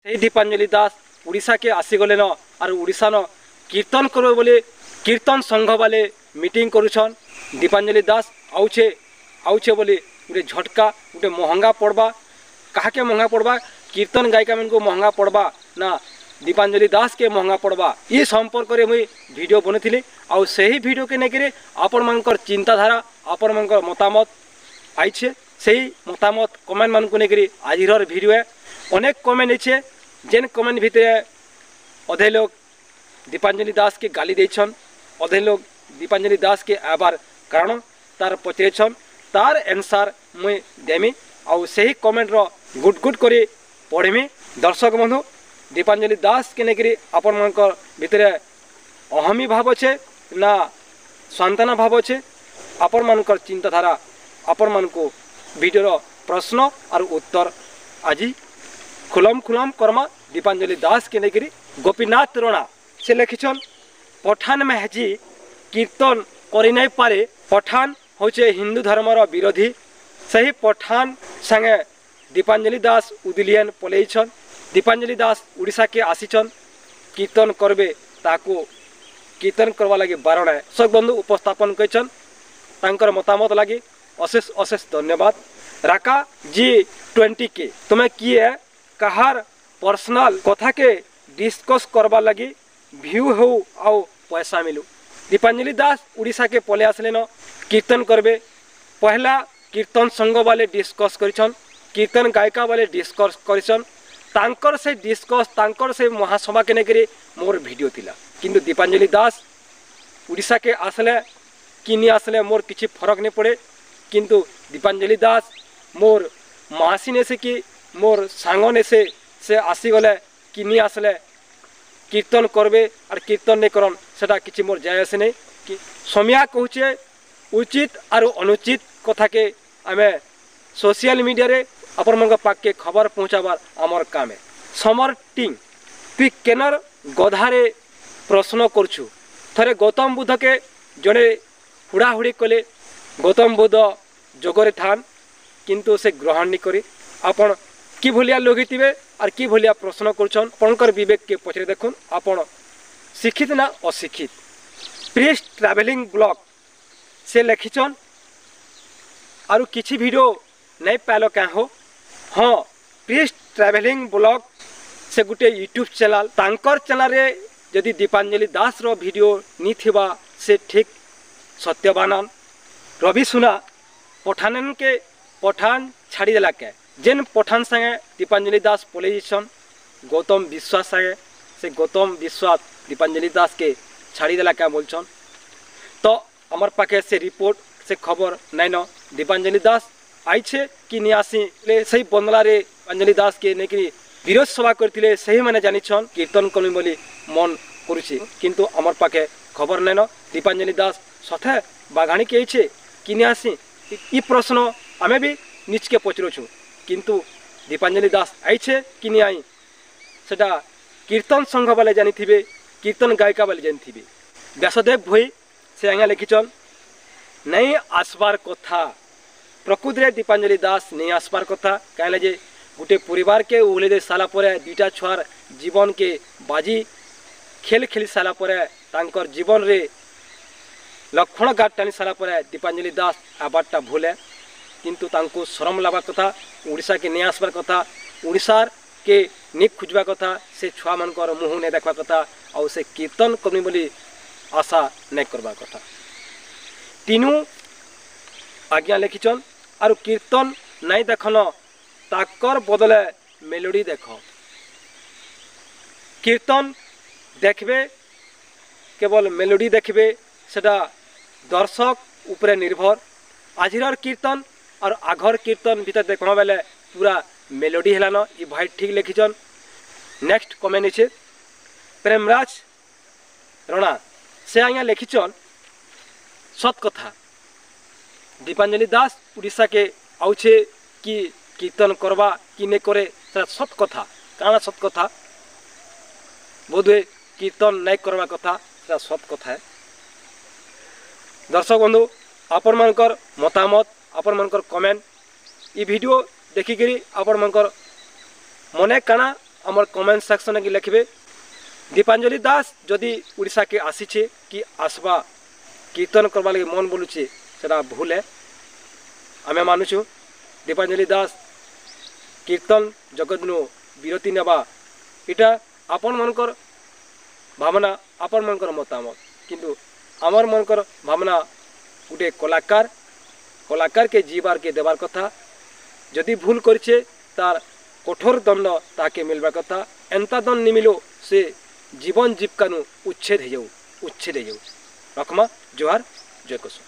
সেই दीपांजलि दास उड़ीसा के आसीगले न और उड़ीसा न कीर्तन करबे बोले कीर्तन संघ वाले मीटिंग करुछन। दीपांजलि दास आउछे बोले गोटे झटका गोटे महंगा पड़वा कहा महंगा पड़वा कीर्तन गायिका मन को महंगा पड़वा ना दीपांजलि दास के महंगा पड़वा ये संपर्क में मुझे वीडियो बनती आउ सही वीडियो के लेकर आपण मानकर चिंताधारा आपण मानकर मतामत आईछे सही मतामत कमेंट मान को लेकर आज वीडियो है अनेक कमेंट है जेन कमेंट भितर अधे लोग दीपांजलि दास के गाली देछन अधे लोग दीपांजलि दास के आबार कारण तार पचरेछन तार आंसर मुई देमी आउ सही कमेंट रो गुड गुड करे पढ़मी। दर्शक बंधु दीपांजलि दास के लेकर आपण मानकर भितर अहमी भाव अच्छे ना सांत्वना भाव अच्छे आपण मानकर चिंताधारा आपण मान को वीडियो प्रश्न और उत्तर आज खुलम खुलम कर्मा दीपांजलि दास के लेकर गोपीनाथ रोणा से लिखिछन पठान में हजी कीर्तन करि नहीं पारे पठान होचे हिंदू धर्मर विरोधी सही पठान संगे दीपांजलि दास उदिलियन पलैछन। दीपांजलि दास उड़ीसा के आसीछन कीर्तन करबे ताको कीर्तन करवा लगे बारण है सब बंधु उपस्थापन करछन तांकर मतामत लगे अशेष अशेष धन्यवाद। राका G20 के तुम्हें किए कहार पर्सनल कथा के डिस्कस करवा लगी व्यू हो आओ पैसा मिलू। दीपांजलि दास उड़ीसा के पले आसले न कीर्तन करबे पहला कीर्तन संघ वाले डिस्कस करिछन कीर्तन गायिका वाले डिस्कस करिछन तांकर से डिस्कस तांकर से महासभा के नेकरी मोर वीडियो थिला किंतु दीपांजलि दास उड़ीसा के आसले कि नहीं आसले मोर किसी फरक नहीं पड़े किंतु दीपांजलि दास मोर मासी ने से कि मोर सांगने से आसीगले कि नहीं आसले कीर्तन करबे और कीर्तन नहीं करन सेटा किछि मोर जाय आसे नहीं कि समिया कहूचे उचित और अनुचित कथा के आमे सोशल मीडिया रे अपन मन पाक के खबर पहुँचाबार आमर काम है। समर टिंग तुई केनर गधारे प्रश्न करछु थरे गौतम बुद्ध के जड़े हुड़ाहुड़ी कले गौतम बुद्ध जोगरे थान किंतु से ग्रहण नहीं करी आपण कि भलिया लगिथिबे और कि भलिया प्रश्न करछन पणकर विवेक के पछरे देखुन आपण शिक्षित ना अशिक्षित। प्रिस्ट ट्रैवलिंग ब्लॉग से लिखिछन और किछि वीडियो नहीं पालो क्या हो हाँ प्रिस्ट ट्रैवलिंग ब्लॉग से गोटे यूट्यूब चैनल तांकर चैनल रे यदि दीपांजलि दास रो वीडियो नी थिबा से ठीक सत्यवानन रवि सुना पठानन के पठान छाड़ी देला के जेन पठान संगे दीपांजलि दास पलैछन गौतम विश्वास संगे से गौतम विश्वास दीपांजलि दास के छाड़ी देला क्या बोलछन तो हमार पाखे से रिपोर्ट से खबर नहीं न दीपांजलि दास आईछे कि नहीं आसी ले सही बंदला रे दीपांजलि दास के नेकरी विरोध सभा करथिले सही माने जानिछन कीर्तन कलि बोली मन करुछि किंतु हमार पाखे खबर नहीं न दीपांजलि दास सथे बागाणी के आइछे कि नहीं आसी ई प्रश्न आमे भी निच के पचरुछु किंतु दीपांजलि दास आइछे कि नहीं आई सेटा कीर्तन संघ वाले जानिथिबे कीर्तन गायिका वाले जानिथिबे। व्यासदेव भोई से आज्ञा लिखिछन नहीं आसबार कथा प्रकृत रे दीपांजलि दास नहीं आसबार कथा कहले जे गोटे परिवार के उहले दे साला परे दुईटा छुआर जीवन के बाजी खेल खेली साला परे तांकर जीवन रे लक्षण गाट टाणी सारा पर दीपांजलि दास आबारटा भूले किंतु तांको शरम लगा कथा उड़ीसा के नहीं आसबार कथा उड़ीसार के नहीं खोजवा कथा से छुआ मानकर मुँह नहीं देखा कथा और से कीर्तन करनी बोली आशा नहीं करवा कथा। तीनू आज्ञा लिखिछन और कीर्तन नहीं देखन ताकर बदले मेलोडी देख कीर्तन देखबे केवल मेलोडी देखबे सेटा दर्शक उपरे निर्भर आजिर कीर्तन और आघर कीर्तन भीतर देखना बेले पूरा मेलोडी हेलान ये भाई ठीक लिखिछन। नेक्स्ट कमेंट है प्रेमराज रणा से आज्ञा लिखिछन सत कथा दीपांजलि दास उड़ीसा के आउछे कि कीर्तन करवा कि नहीं करे सत कथा काना सत कथा बोधे कीर्तन नहीं करवा कथा सत कथा है। दर्शक बंधु आपण मानकर मतामत आपण मानकर कमेंट ये वीडियो देखिक आपण मानकर मने काना आमर कमेंट सेक्शन के लिखबे। दीपांजलि दास जदि उड़ीसा के आसीचे कि आसबा कीर्तन करवा लगे मन बोलुचे सेटा भूल है। आमे मानुछु दीपांजलि दास कीर्तन जगत नु विरति नेबा इटा आपन मनकर भावना, आपन मनकर मतामत, किंतु आमर मनकर भावना गोटे कलाकार के जीवार के देवार कथा। जदि भूल करछे तार कठोर दंड ताके मिलवा कथा। एंता दंड निमिलो से जीवन जीविका उच्छेद हो जाऊ। रखमा जोहार, जय कुसुम।